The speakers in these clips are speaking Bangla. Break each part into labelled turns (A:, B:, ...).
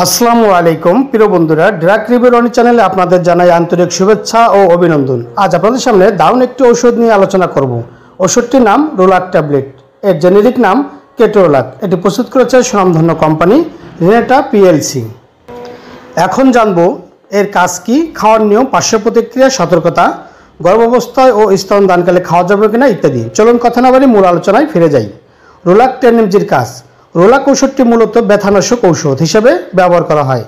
A: আসসালামু আলাইকুম প্রিয় বন্ধুরা, ড্রাগ রিভিউ রনি চ্যানেলে আপনাদের জানাই আন্তরিক শুভেচ্ছা ও অভিনন্দন। আজ আপনাদের সামনে দারুণ একটি ঔষধ নিয়ে আলোচনা করব। ওষুধটির নাম রোলাক ট্যাবলেট, এর জেনেরিক নাম কেটোরোলাক। এটি প্রস্তুত করেছে সুনামধন্য কোম্পানি রেনেটা পিএলসি। এখন জানবো এর কাজ কি, খাওয়ার নিয়ম, পার্শ্ব প্রতিক্রিয়া, সতর্কতা, গর্ভাবস্থায় ও স্তনদানকালে খাওয়া যাবে কিনা ইত্যাদি। চলুন কথা না বাড়ি মূল আলোচনায় ফিরে যাই। রোলাক 10 mgর কাজ। রোলাক ওষুধটি মূলত ব্যথানাশক ঔষধ হিসেবে ব্যবহার করা হয়।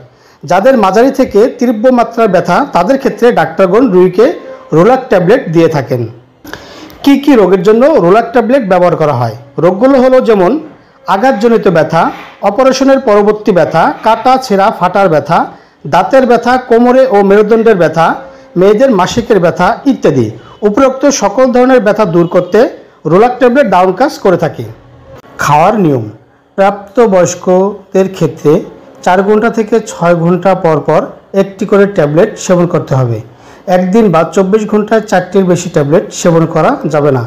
A: যাদের মাঝারি থেকে তীব্র মাত্রার ব্যথা, তাদের ক্ষেত্রে ডাক্তারগণ রোগীকে রোলাক ট্যাবলেট দিয়ে থাকেন। কি কি রোগের জন্য রোলাক ট্যাবলেট ব্যবহার করা হয়? রোগগুলো হলো যেমন আঘাতজনিত ব্যথা, অপারেশনের পরবর্তী ব্যথা, কাটা ছেঁড়া ফাটার ব্যথা, দাঁতের ব্যথা, কোমরে ও মেরুদণ্ডের ব্যথা, মেয়েদের মাসিকের ব্যথা ইত্যাদি। উপরোক্ত সকল ধরনের ব্যথা দূর করতে রোলাক ট্যাবলেট দারুণ কাজ করে থাকে। খাওয়ার নিয়ম। প্রাপ্তবয়স্কদের ক্ষেত্রে 4 ঘন্টা থেকে 6 ঘন্টা পর পর একটি করে ট্যাবলেট সেবন করতে হবে। একদিন বা 24 ঘন্টায় 4টির বেশি ট্যাবলেট সেবন করা যাবে না।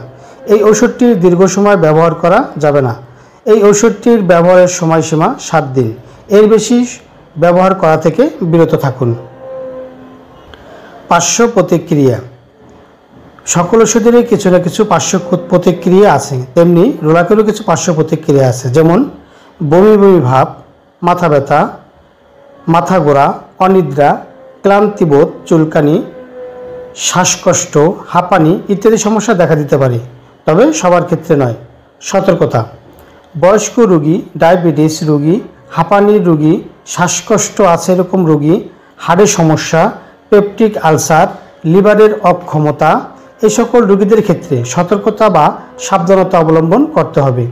A: এই ওষুধটির দীর্ঘ সময় ব্যবহার করা যাবে না। এই ওষুধটির ব্যবহারের সময়সীমা 7 দিন। এর বেশি ব্যবহার করা থেকে বিরত থাকুন। পার্শ্ব প্রতিক্রিয়া। সকল ওষুধেরই কিছু না কিছু পার্শ্ব প্রতিক্রিয়া আছে, তেমনি রোলাকেরও কিছু পার্শ্ব প্রতিক্রিয়া আছে, যেমন বমি বমি ভাব, মাথা ব্যথা, মাথা ঘোরা, অনিদ্রা, ক্লান্তিবোধ, চুলকানি, শ্বাসকষ্ট, হাঁপানি ইত্যাদি সমস্যা দেখা দিতে পারে, তবে সবার ক্ষেত্রে নয়। সতর্কতা। বয়স্ক রোগী, ডায়াবেটিস রোগী, হাঁপানির রোগী, শ্বাসকষ্ট আছে এরকম রোগী, হাড়ের সমস্যা, পেপটিক আলসার, লিভারের অক্ষমতা এই সকল রোগীদের ক্ষেত্রে সতর্কতা বা সাবধানতা অবলম্বন করতে হবে।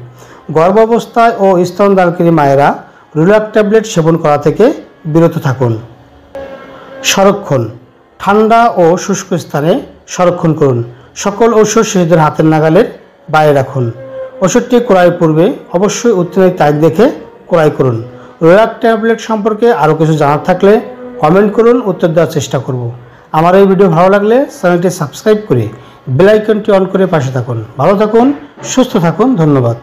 A: গর্ভাবস্থায় ও স্তনদানকারী মায়েরা রোলাক ট্যাবলেট সেবন করা থেকে বিরত থাকুন। সংরক্ষণ। ঠান্ডা ও শুষ্ক স্থানে সংরক্ষণ করুন। সকল ঔষধ শিশুদের হাতের নাগালের বাইরে রাখুন। ওষুধটি ক্রয়ের পূর্বে অবশ্যই উত্তীর্ণ তারিখ দেখে ক্রয় করুন। রোলাক ট্যাবলেট সম্পর্কে আরও কিছু জানার থাকলে কমেন্ট করুন, উত্তর দেওয়ার চেষ্টা করব। আমার এই ভিডিও ভালো লাগলে চ্যানেলটি সাবস্ক্রাইব করে বেল আইকনটি অন করে পাশে থাকুন। ভালো থাকুন, সুস্থ থাকুন, ধন্যবাদ।